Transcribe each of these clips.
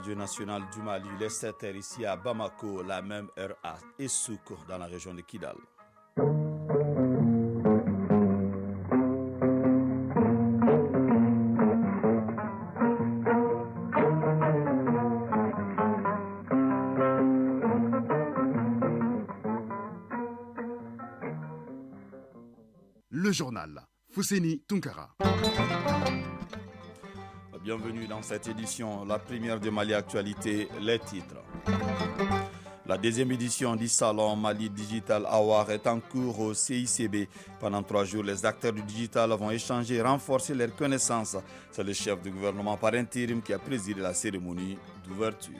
radio nationale du Mali, les 7h ici à Bamako, la même heure à Essouk, dans la région de Kidal. Le journal, Fousseni Tunkara. Bienvenue dans cette édition, la première de Mali Actualité, les titres. La deuxième édition du salon Mali Digital Award est en cours au CICB. Pendant 3 jours, les acteurs du digital vont échanger et renforcer leurs connaissances. C'est le chef du gouvernement par intérim qui a présidé la cérémonie d'ouverture.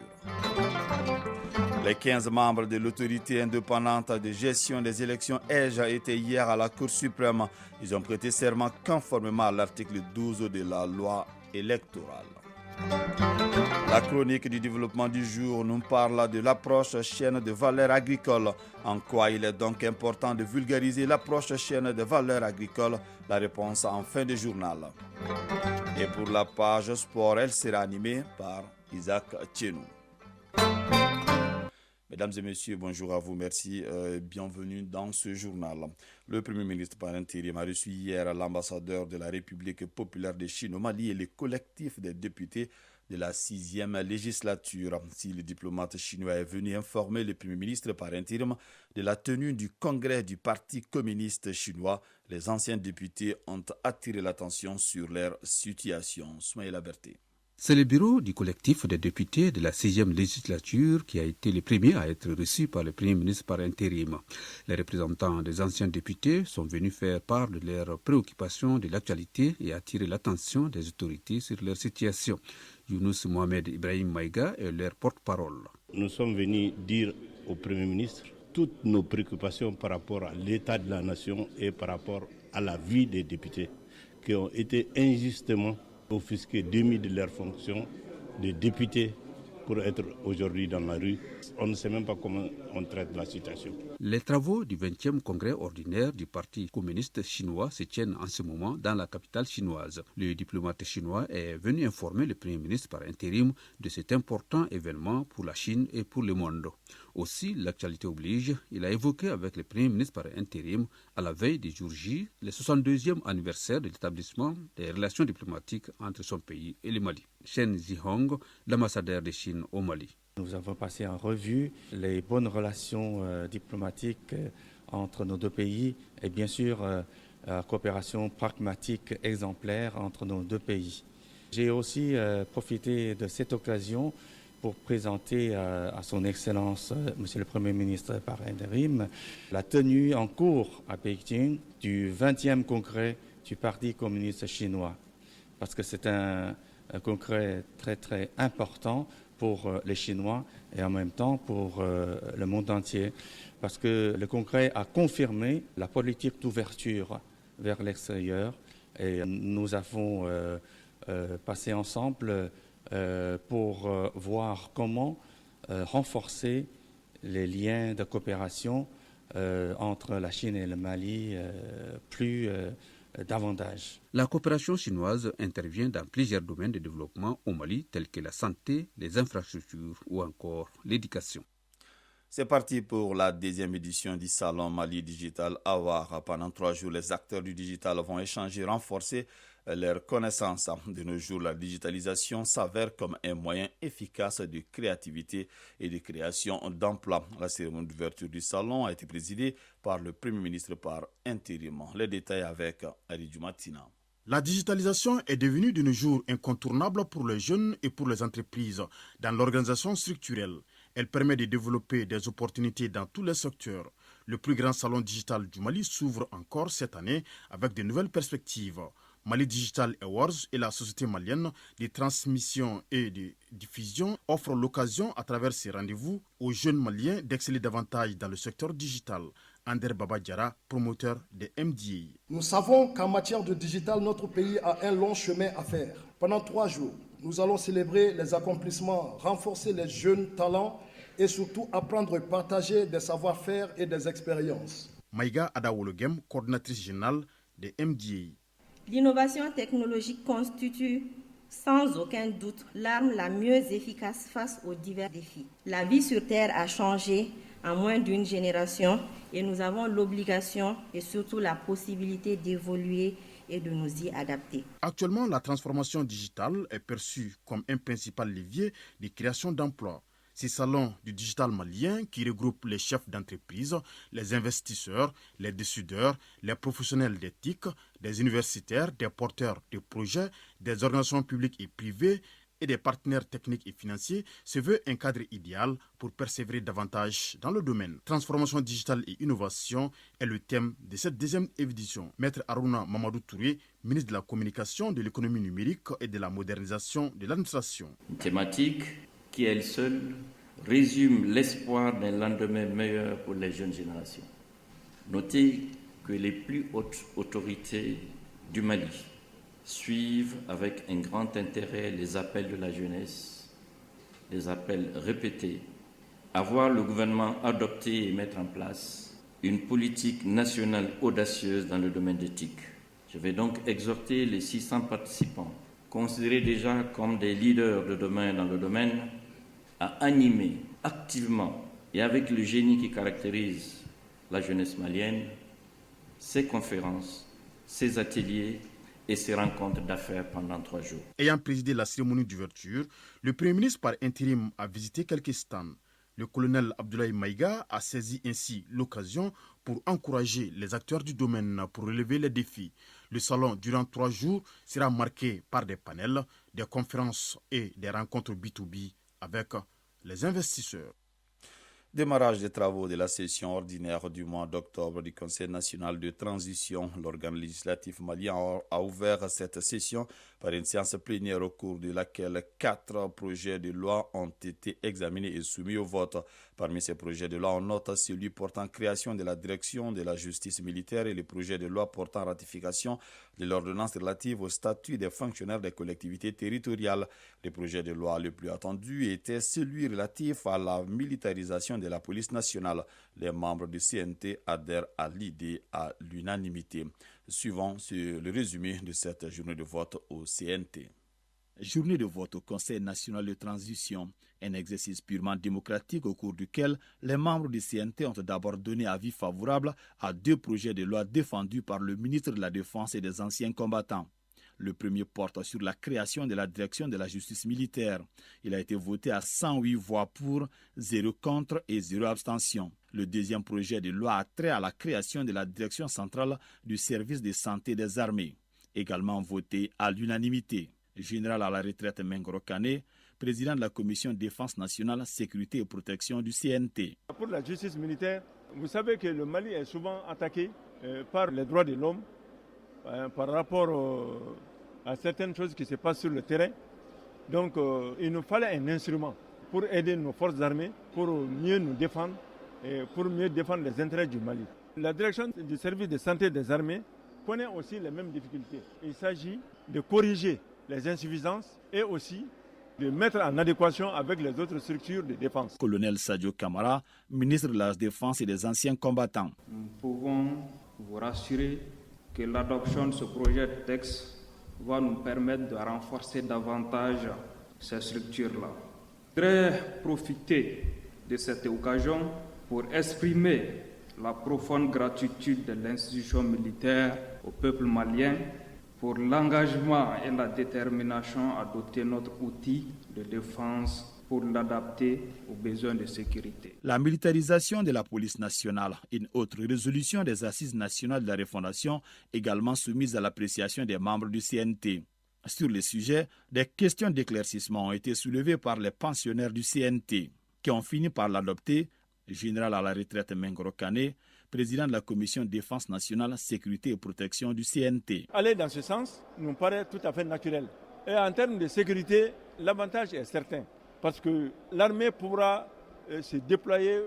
Les 15 membres de l'autorité indépendante de gestion des élections EGE étaient hier à la Cour suprême. Ils ont prêté serment conformément à l'article 12 de la loi électorale. La chronique du développement du jour nous parle de l'approche chaîne de valeur agricole. En quoi il est donc important de vulgariser l'approche chaîne de valeur agricole? La réponse en fin de journal. Et pour la page sport, elle sera animée par Isaac Tchenou. Mesdames et messieurs, bonjour à vous, merci, bienvenue dans ce journal. Le Premier ministre par intérim a reçu hier l'ambassadeur de la République populaire de Chine au Mali et le collectif des députés de la 6e législature. Si le diplomate chinois est venu informer le Premier ministre par intérim de la tenue du congrès du Parti communiste chinois, les anciens députés ont attiré l'attention sur leur situation. Soumaïla Berté. C'est le bureau du collectif des députés de la 6e législature qui a été le premier à être reçu par le Premier ministre par intérim. Les représentants des anciens députés sont venus faire part de leurs préoccupations de l'actualité et attirer l'attention des autorités sur leur situation. Younous Mohamed Ibrahim Maïga est leur porte-parole. Nous sommes venus dire au Premier ministre toutes nos préoccupations par rapport à l'état de la nation et par rapport à la vie des députés qui ont été injustement offusqués, démis de leurs fonctions de députés pour être aujourd'hui dans la rue. On ne sait même pas comment on traite la situation. Les travaux du 20e congrès ordinaire du Parti communiste chinois se tiennent en ce moment dans la capitale chinoise. Le diplomate chinois est venu informer le Premier ministre par intérim de cet important événement pour la Chine et pour le monde. Aussi, l'actualité oblige, il a évoqué avec le Premier ministre par intérim, à la veille du jour J, le 62e anniversaire de l'établissement des relations diplomatiques entre son pays et le Mali. Shen Zihong, l'ambassadeur de Chine au Mali. Nous avons passé en revue les bonnes relations diplomatiques entre nos deux pays et bien sûr la coopération pragmatique exemplaire entre nos deux pays. J'ai aussi profité de cette occasion pour présenter à son Excellence, Monsieur le Premier ministre par intérim, la tenue en cours à Pékin du 20e congrès du Parti communiste chinois. Parce que c'est un congrès très très important pour les Chinois et en même temps pour le monde entier. Parce que le congrès a confirmé la politique d'ouverture vers l'extérieur et nous avons passé ensemble pour voir comment renforcer les liens de coopération entre la Chine et le Mali davantage. La coopération chinoise intervient dans plusieurs domaines de développement au Mali, tels que la santé, les infrastructures ou encore l'éducation. C'est parti pour la deuxième édition du Salon Mali Digital Award. Pendant 3 jours, les acteurs du digital vont échanger et renforcer leurs connaissances. De nos jours, la digitalisation s'avère comme un moyen efficace de créativité et de création d'emplois. La cérémonie d'ouverture du salon a été présidée par le Premier ministre par intérim. Les détails avec Aridou Matina. La digitalisation est devenue de nos jours incontournable pour les jeunes et pour les entreprises dans l'organisation structurelle. Elle permet de développer des opportunités dans tous les secteurs. Le plus grand salon digital du Mali s'ouvre encore cette année avec de nouvelles perspectives. Mali Digital Awards et la société malienne de transmission et de diffusion offrent l'occasion à travers ces rendez-vous aux jeunes maliens d'exceller davantage dans le secteur digital. Ander Baba Diara, promoteur de MDA. Nous savons qu'en matière de digital, notre pays a un long chemin à faire. Pendant 3 jours, nous allons célébrer les accomplissements, renforcer les jeunes talents et surtout apprendre et partager des savoir-faire et des expériences. Maïga Adawologem, coordinatrice générale de MDA. L'innovation technologique constitue sans aucun doute l'arme la mieux efficace face aux divers défis. La vie sur Terre a changé en moins d'une génération et nous avons l'obligation et surtout la possibilité d'évoluer et de nous y adapter. Actuellement, la transformation digitale est perçue comme un principal levier de création d'emplois. Ces salons du digital malien qui regroupent les chefs d'entreprise, les investisseurs, les décideurs, les professionnels d'éthique, des universitaires, des porteurs de projets, des organisations publiques et privées et des partenaires techniques et financiers se veut un cadre idéal pour persévérer davantage dans le domaine. Transformation digitale et innovation est le thème de cette deuxième édition. Maître Harouna Mamadou Touré, ministre de la Communication, de l'économie numérique et de la modernisation de l'administration. Une thématique qui, elle seule, résume l'espoir d'un lendemain meilleur pour les jeunes générations. Notez que les plus hautes autorités du Mali suivent avec un grand intérêt les appels de la jeunesse, les appels répétés, à voir le gouvernement adopter et mettre en place une politique nationale audacieuse dans le domaine d'éthique. Je vais donc exhorter les 600 participants, considérés déjà comme des leaders de demain dans le domaine, à animer activement et avec le génie qui caractérise la jeunesse malienne, ces conférences, ces ateliers et ces rencontres d'affaires pendant 3 jours. Ayant présidé la cérémonie d'ouverture, le Premier ministre par intérim a visité quelques stands. Le colonel Abdoulaye Maïga a saisi ainsi l'occasion pour encourager les acteurs du domaine pour relever les défis. Le salon, durant 3 jours, sera marqué par des panels, des conférences et des rencontres B2B avec les investisseurs. Démarrage des travaux de la session ordinaire du mois d'octobre du Conseil national de transition. L'organe législatif malien a ouvert cette session par une séance plénière au cours de laquelle 4 projets de loi ont été examinés et soumis au vote. Parmi ces projets de loi, on note celui portant création de la direction de la justice militaire et le projet de loi portant ratification de l'ordonnance relative au statut des fonctionnaires des collectivités territoriales. Le projet de loi le plus attendu était celui relatif à la militarisation de la police nationale. Les membres du CNT adhèrent à l'idée à l'unanimité. Suivant le résumé de cette journée de vote au CNT. Journée de vote au Conseil national de transition, un exercice purement démocratique au cours duquel les membres du CNT ont d'abord donné avis favorable à 2 projets de loi défendus par le ministre de la Défense et des anciens combattants. Le premier porte sur la création de la direction de la justice militaire. Il a été voté à 108 voix pour, 0 contre et 0 abstention. Le deuxième projet de loi a trait à la création de la direction centrale du service de santé des armées, également voté à l'unanimité. Général à la retraite Mengoro Kane, président de la commission défense nationale, sécurité et protection du CNT. Pour la justice militaire, vous savez que le Mali est souvent attaqué par les droits de l'homme par rapport à certaines choses qui se passent sur le terrain. Donc il nous fallait un instrument pour aider nos forces armées, pour mieux nous défendre et pour mieux défendre les intérêts du Mali. La direction du service de santé des armées connaît aussi les mêmes difficultés. Il s'agit de corriger les insuffisances et aussi de mettre en adéquation avec les autres structures de défense. Colonel Sadio Kamara, ministre de la Défense et des anciens combattants. Nous pouvons vous rassurer que l'adoption de ce projet de texte va nous permettre de renforcer davantage ces structures-là. Je voudrais profiter de cette occasion pour exprimer la profonde gratitude de l'institution militaire au peuple malien pour l'engagement et la détermination à doter notre outil de défense pour l'adapter aux besoins de sécurité. La militarisation de la police nationale, une autre résolution des Assises nationales de la refondation, également soumise à l'appréciation des membres du CNT. Sur le sujet, des questions d'éclaircissement ont été soulevées par les pensionnaires du CNT, qui ont fini par l'adopter. Général à la retraite Mengoro Kane, président de la commission défense nationale, sécurité et protection du CNT. Aller dans ce sens nous paraît tout à fait naturel. Et en termes de sécurité, l'avantage est certain, parce que l'armée pourra se déployer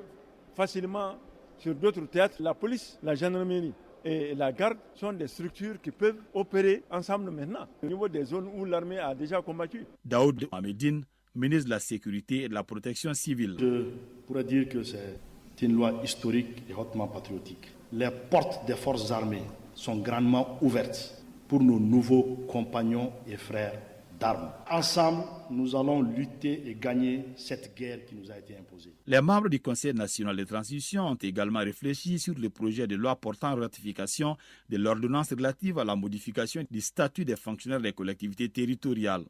facilement sur d'autres théâtres. La police, la gendarmerie et la garde sont des structures qui peuvent opérer ensemble maintenant, au niveau des zones où l'armée a déjà combattu. Daoud Ahmedine, ministre de la Sécurité et de la Protection civile. Je pourrais dire que c'est une loi historique et hautement patriotique. Les portes des forces armées sont grandement ouvertes pour nos nouveaux compagnons et frères d'armes. Ensemble, nous allons lutter et gagner cette guerre qui nous a été imposée. Les membres du Conseil national de transition ont également réfléchi sur le projet de loi portant ratification de l'ordonnance relative à la modification du statut des fonctionnaires des collectivités territoriales.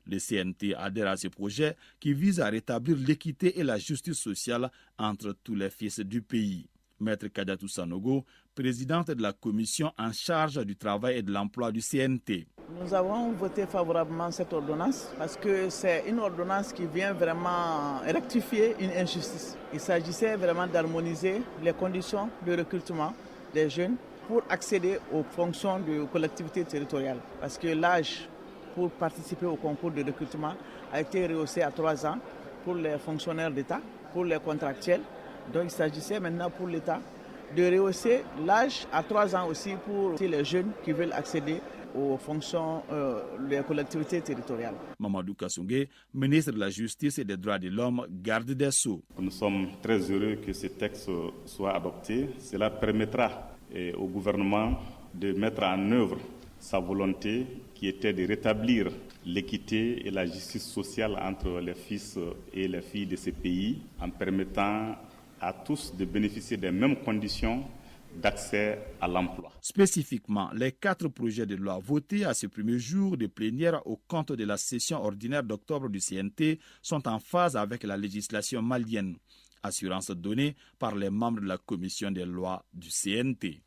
Le CNT adhère à ce projet qui vise à rétablir l'équité et la justice sociale entre tous les fils du pays. Maître Kadiatou Sanogo, présidente de la commission en charge du travail et de l'emploi du CNT. Nous avons voté favorablement cette ordonnance parce que c'est une ordonnance qui vient vraiment rectifier une injustice. Il s'agissait vraiment d'harmoniser les conditions de recrutement des jeunes pour accéder aux fonctions de collectivité territoriale. Parce que l'âge pour participer au concours de recrutement a été rehaussé à 3 ans pour les fonctionnaires d'État, pour les contractuels. Donc il s'agissait maintenant pour l'État de rehausser l'âge à 3 ans aussi pour les jeunes qui veulent accéder aux fonctions des collectivités territoriales. Mamadou Kassongé, ministre de la Justice et des Droits de l'Homme, garde des Sceaux. Nous sommes très heureux que ce texte soit adopté. Cela permettra au gouvernement de mettre en œuvre sa volonté qui était de rétablir l'équité et la justice sociale entre les fils et les filles de ces pays en permettant à tous de bénéficier des mêmes conditions d'accès à l'emploi. Spécifiquement, les 4 projets de loi votés à ce premier jour de plénière au compte de la session ordinaire d'octobre du CNT sont en phase avec la législation malienne. Assurance donnée par les membres de la commission des lois du CNT.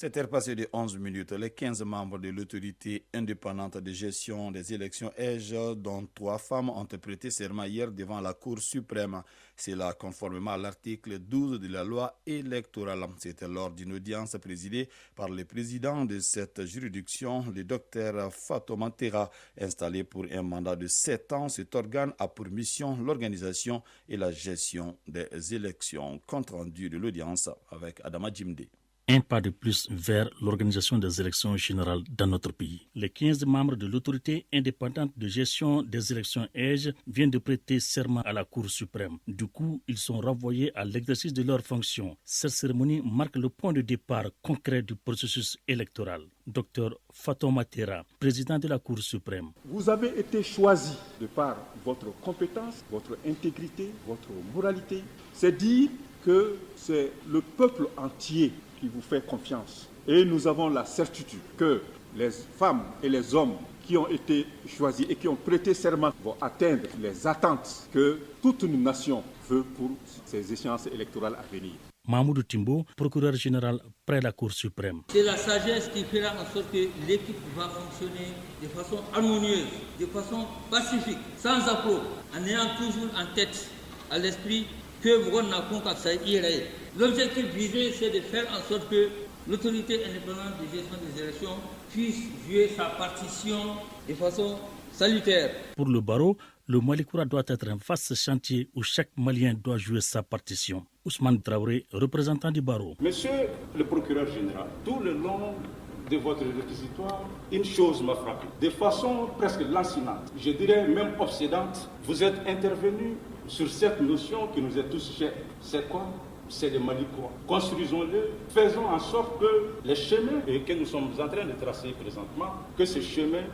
7h passées de 11 minutes, les 15 membres de l'autorité indépendante de gestion des élections EJ, dont 3 femmes, ont prêté serment hier devant la Cour suprême. C'est là conformément à l'article 12 de la loi électorale. C'était lors d'une audience présidée par le président de cette juridiction, le docteur Fatouma Terra. Installé pour un mandat de 7 ans, cet organe a pour mission l'organisation et la gestion des élections. Compte rendu de l'audience avec Adama Djimde. Un pas de plus vers l'organisation des élections générales dans notre pays. Les 15 membres de l'autorité indépendante de gestion des élections EJ viennent de prêter serment à la Cour suprême. Du coup, ils sont renvoyés à l'exercice de leurs fonctions. Cette cérémonie marque le point de départ concret du processus électoral. Dr Fatouma Terra, président de la Cour suprême. Vous avez été choisi de par votre compétence, votre intégrité, votre moralité. C'est dire que c'est le peuple entier qui vous fait confiance. Et nous avons la certitude que les femmes et les hommes qui ont été choisis et qui ont prêté serment vont atteindre les attentes que toute une nation veut pour ces échéances électorales à venir. Mahmoudou Timbo, procureur général près la Cour suprême. C'est la sagesse qui fera en sorte que l'équipe va fonctionner de façon harmonieuse, de façon pacifique, sans appro, en ayant toujours en tête, à l'esprit, que vous n'a pas ça irait. L'objectif visé, c'est de faire en sorte que l'autorité indépendante de gestion des élections puisse jouer sa partition de façon salutaire. Pour le barreau, le Malikoura doit être un vaste chantier où chaque Malien doit jouer sa partition. Ousmane Traoré, représentant du barreau. Monsieur le procureur général, tout le long de votre réquisitoire, une chose m'a frappé. De façon presque lancinante, je dirais même obsédante, vous êtes intervenu sur cette notion qui nous est tous chère. C'est quoi? C'est le Malikoura. Construisons-le, faisons en sorte que les chemins que nous sommes en train de tracer présentement, que ces chemins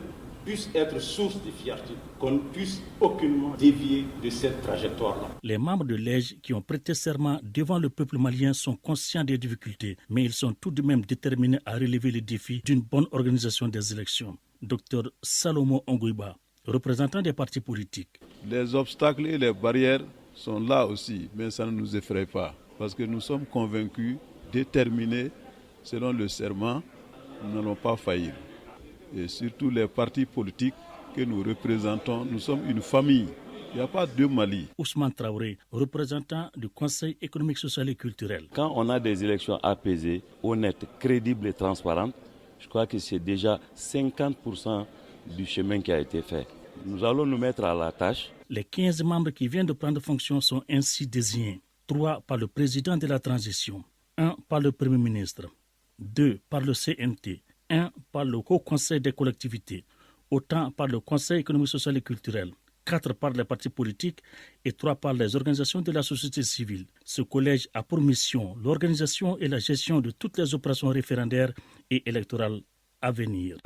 puissent être source de fierté, qu'on ne puisse aucunement dévier de cette trajectoire-là. Les membres de l'EJ qui ont prêté serment devant le peuple malien sont conscients des difficultés, mais ils sont tout de même déterminés à relever les défis d'une bonne organisation des élections. Dr Salomo Onguiba, représentant des partis politiques. Les obstacles et les barrières sont là aussi, mais ça ne nous effraie pas, parce que nous sommes convaincus, déterminés, selon le serment, nous n'allons pas faillir. Et surtout les partis politiques que nous représentons, nous sommes une famille. Il n'y a pas deux Mali. Ousmane Traoré, représentant du Conseil économique, social et culturel. Quand on a des élections apaisées, honnêtes, crédibles et transparentes, je crois que c'est déjà 50% du chemin qui a été fait. Nous allons nous mettre à la tâche. Les 15 membres qui viennent de prendre fonction sont ainsi désignés. 3 par le président de la transition, 1 par le Premier ministre, 2 par le CNT, 1 par le Haut Conseil des collectivités, autant par le Conseil économique, social et culturel, 4 par les partis politiques et 3 par les organisations de la société civile. Ce collège a pour mission l'organisation et la gestion de toutes les opérations référendaires et électorales à venir.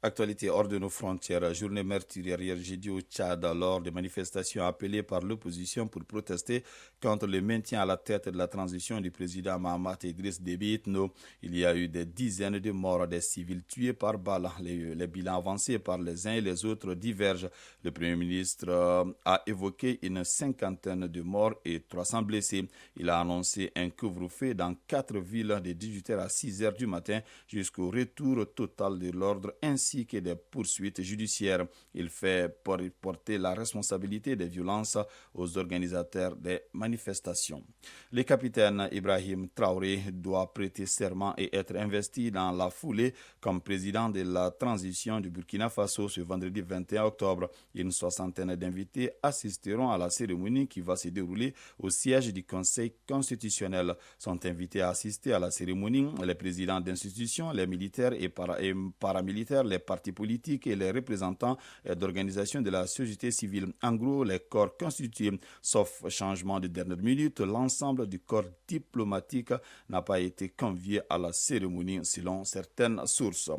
Actualité hors de nos frontières. Journée meurtrière hier jeudi au Tchad lors des manifestations appelées par l'opposition pour protester contre le maintien à la tête de la transition du président Mahamat Idriss Déby Itno. Il y a eu des dizaines de morts, des civils tués par balles. Les bilans avancés par les uns et les autres divergent. Le Premier ministre a évoqué une cinquantaine de morts et 300 blessés. Il a annoncé un couvre-feu dans 4 villes de 18h à 6h du matin jusqu'au retour total de l'ordre ainsi que des poursuites judiciaires. Il fait porter la responsabilité des violences aux organisateurs des manifestations. Le capitaine Ibrahim Traoré doit prêter serment et être investi dans la foulée comme président de la transition du Burkina Faso ce vendredi 21 octobre. Une soixantaine d'invités assisteront à la cérémonie qui va se dérouler au siège du Conseil constitutionnel. Sont invités à assister à la cérémonie les présidents d'institutions, les militaires et paramilitaires, les partis politiques et les représentants d'organisations de la société civile. En gros, les corps constitués, sauf changement de dernière minute, l'ensemble du corps diplomatique n'a pas été convié à la cérémonie selon certaines sources.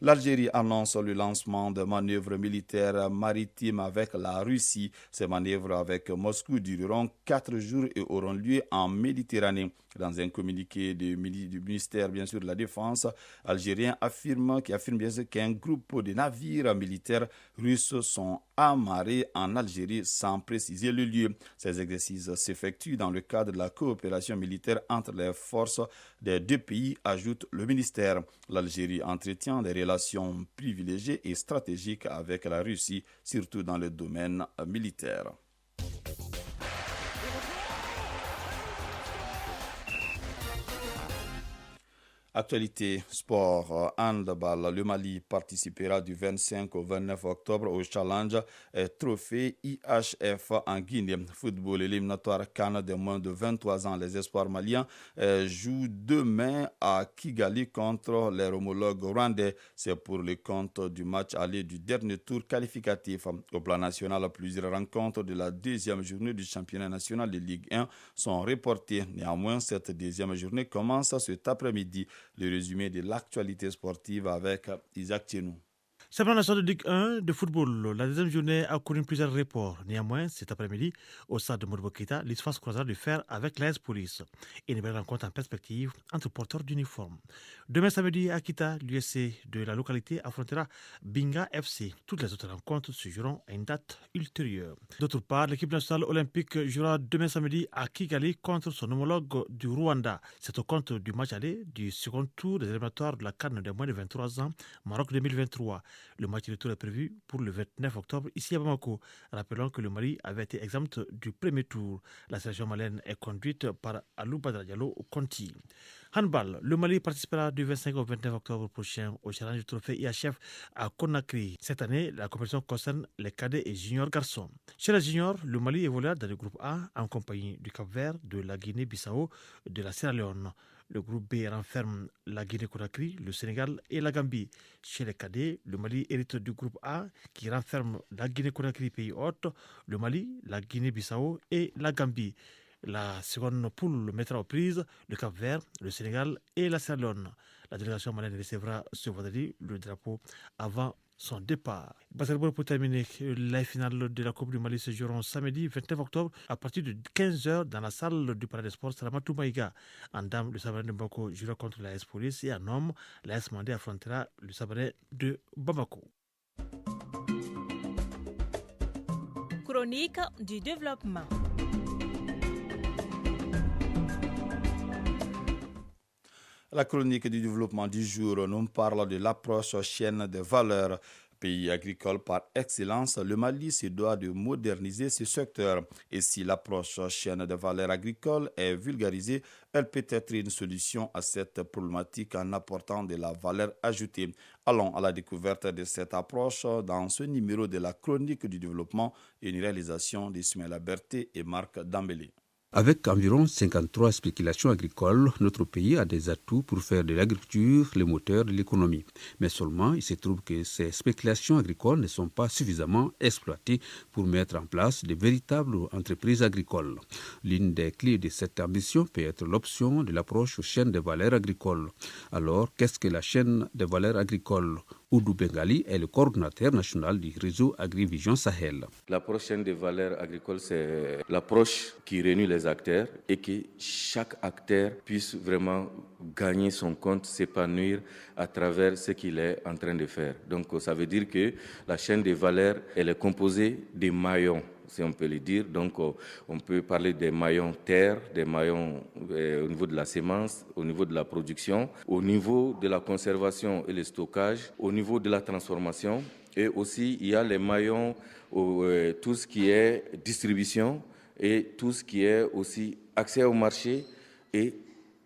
L'Algérie annonce le lancement de manœuvres militaires maritimes avec la Russie. Ces manœuvres avec Moscou dureront 4 jours et auront lieu en Méditerranée. Dans un communiqué du ministère bien sûr de la Défense algérien qui affirme bien sûr qu'un groupe de navires militaires russes sont amarrés en Algérie sans préciser le lieu. Ces exercices s'effectuent dans le cadre de la coopération militaire entre les forces des deux pays, ajoute le ministère. L'Algérie entretient des relations privilégiées et stratégiques avec la Russie, surtout dans le domaine militaire. Actualité sport, handball. Le Mali participera du 25 au 29 octobre au Challenge Trophée IHF en Guinée. Football éliminatoire CAN de moins de 23 ans. Les espoirs maliens jouent demain à Kigali contre leurs homologues rwandais. C'est pour le compte du match aller du dernier tour qualificatif. Au plan national, plusieurs rencontres de la deuxième journée du championnat national de Ligue 1 sont reportées. Néanmoins, cette deuxième journée commence cet après-midi. Le résumé de l'actualité sportive avec Isaac Tienou. Championnat national de Ligue 1 de football, la deuxième journée a connu plusieurs reports. Néanmoins, cet après-midi, au stade de Modibo Keïta, l'ISFAS croisera de fer avec l'AS Police. Une belle rencontre en perspective entre porteurs d'uniformes. Demain samedi, à Kita, l'USC de la localité affrontera Binga FC. Toutes les autres rencontres se joueront à une date ultérieure. D'autre part, l'équipe nationale olympique jouera demain samedi à Kigali contre son homologue du Rwanda. C'est au compte du match aller du second tour des éliminatoires de la CAN des moins de 23 ans, Maroc 2023. Le match retour est prévu pour le 29 octobre ici à Bamako. Rappelons que le Mali avait été exempt du premier tour. La sélection malienne est conduite par Alou Badara Diallo Conti. Handball, le Mali participera du 25 au 29 octobre prochain au challenge du trophée IHF à Conakry. Cette année, la compétition concerne les cadets et juniors garçons. Chez les juniors, le Mali évoluera dans le groupe A en compagnie du Cap-Vert, de la Guinée-Bissau, de la Sierra Leone. Le groupe B renferme la Guinée-Conakry, le Sénégal et la Gambie. Chez les cadets, le Mali hérite du groupe A qui renferme la Guinée-Conakry, pays hôte, le Mali, la Guinée-Bissau et la Gambie. La seconde poule mettra aux prises le Cap-Vert, le Sénégal et la Sierra Leone. La délégation malienne recevra ce vendredi le drapeau avant son départ. Basketball pour terminer, les finales de la Coupe du Mali se joueront samedi 29 octobre à partir de 15h dans la salle du Palais des Sports Salamatou Maïga. En dame, le Sabané de Bamako jouera contre l'AS Police et en homme, l'AS Mandé affrontera le Sabané de Bamako. Chronique du développement. La chronique du développement du jour nous parle de l'approche chaîne de valeur. Pays agricole par excellence, le Mali se doit de moderniser ce secteur. Et si l'approche chaîne de valeur agricole est vulgarisée, elle peut être une solution à cette problématique en apportant de la valeur ajoutée. Allons à la découverte de cette approche dans ce numéro de la chronique du développement, une réalisation d'Ismaël Berté et Marc Dambélé. Avec environ 53 spéculations agricoles, notre pays a des atouts pour faire de l'agriculture le moteur de l'économie. Mais seulement, il se trouve que ces spéculations agricoles ne sont pas suffisamment exploitées pour mettre en place de véritables entreprises agricoles. L'une des clés de cette ambition peut être l'option de l'approche chaîne de valeur agricole. Alors, qu'est-ce que la chaîne de valeur agricole ? Oudou Bengali est le coordinateur national du réseau AgriVision Sahel. L'approche chaîne des valeurs agricoles, c'est l'approche qui réunit les acteurs et que chaque acteur puisse vraiment gagner son compte, s'épanouir à travers ce qu'il est en train de faire. Donc ça veut dire que la chaîne des valeurs, elle est composée des maillons, si on peut le dire. Donc on peut parler des maillons terre, des maillons au niveau de la semence, au niveau de la production, au niveau de la conservation et le stockage, au niveau de la transformation. Et aussi, il y a les maillons, tout ce qui est distribution et tout ce qui est aussi accès au marché et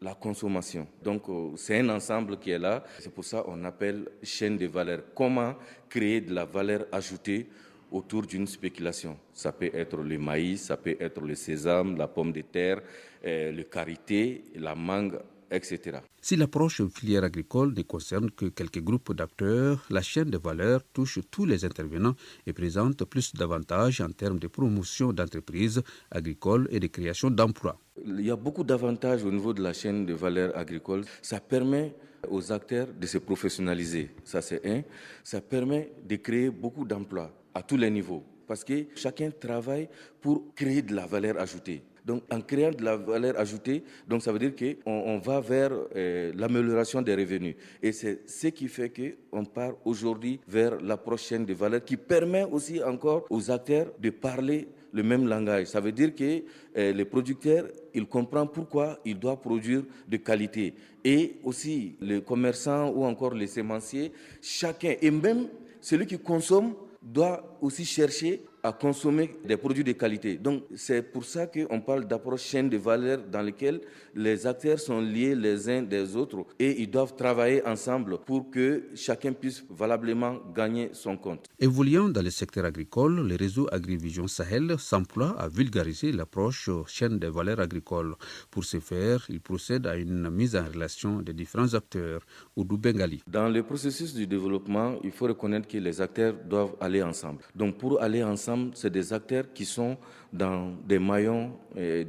la consommation. Donc, c'est un ensemble qui est là. C'est pour ça qu'on appelle chaîne de valeur. Comment créer de la valeur ajoutée autour d'une spéculation? Ça peut être le maïs, ça peut être le sésame, la pomme de terre, le karité, la mangue, etc. Si l'approche filière agricole ne concerne que quelques groupes d'acteurs, la chaîne de valeur touche tous les intervenants et présente plus d'avantages en termes de promotion d'entreprises agricoles et de création d'emplois. Il y a beaucoup d'avantages au niveau de la chaîne de valeur agricole. Ça permet aux acteurs de se professionnaliser, ça c'est un. Ça permet de créer beaucoup d'emplois à tous les niveaux parce que chacun travaille pour créer de la valeur ajoutée. Donc, en créant de la valeur ajoutée, donc ça veut dire qu'on va vers l'amélioration des revenus. Et c'est ce qui fait qu'on part aujourd'hui vers la prochaine de valeur qui permet aussi encore aux acteurs de parler le même langage. Ça veut dire que les producteurs, ils comprennent pourquoi ils doivent produire de qualité. Et aussi les commerçants ou encore les sémenciers, chacun, et même celui qui consomme, doit aussi chercher à consommer des produits de qualité. Donc, c'est pour ça qu'on parle d'approche chaîne de valeur dans laquelle les acteurs sont liés les uns des autres et ils doivent travailler ensemble pour que chacun puisse valablement gagner son compte. Évoluant dans le secteur agricole, le réseau AgriVision Sahel s'emploie à vulgariser l'approche chaîne de valeur agricole. Pour ce faire, il procède à une mise en relation des différents acteurs. Oudou Bengali. Dans le processus du développement, il faut reconnaître que les acteurs doivent aller ensemble. Donc, pour aller ensemble, c'est des acteurs qui sont dans des maillons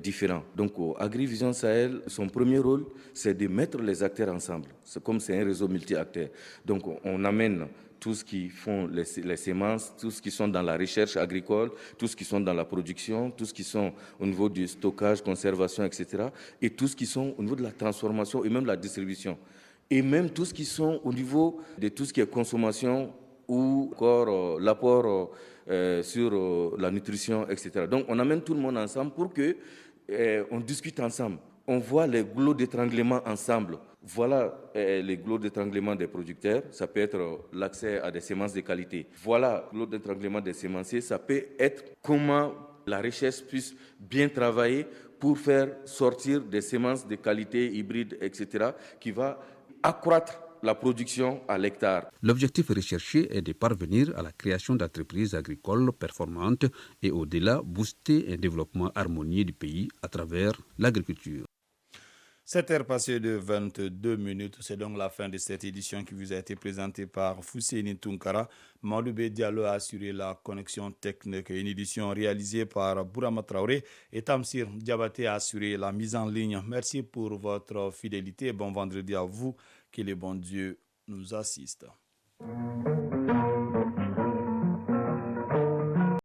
différents. Donc, au AgriVision Sahel, son premier rôle, c'est de mettre les acteurs ensemble. C'est comme c'est un réseau multi-acteurs. Donc, on amène tous ceux qui font les semences, tous ceux qui sont dans la recherche agricole, tous ceux qui sont dans la production, tous ceux qui sont au niveau du stockage, conservation, etc. Et tous ceux qui sont au niveau de la transformation et même la distribution. Et même tous ceux qui sont au niveau de tout ce qui est consommation ou encore l'apport sur la nutrition, etc. Donc, on amène tout le monde ensemble pour qu'on discute ensemble. On voit les goulots d'étranglement ensemble. Voilà les goulots d'étranglement des producteurs. Ça peut être l'accès à des semences de qualité. Voilà le goulot d'étranglement des semenciers. Ça peut être comment la recherche puisse bien travailler pour faire sortir des semences de qualité hybrides, etc., qui va accroître la production à l'hectare. L'objectif recherché est de parvenir à la création d'entreprises agricoles performantes et au-delà, booster un développement harmonieux du pays à travers l'agriculture. 7h passées de 22 minutes, c'est donc la fin de cette édition qui vous a été présentée par Fousseini Tunkara. Maloubé Diallo a assuré la connexion technique, une édition réalisée par Bourama Traoré et Tamsir Diabaté a assuré la mise en ligne. Merci pour votre fidélité et bon vendredi à vous. Que le bon Dieu nous assiste.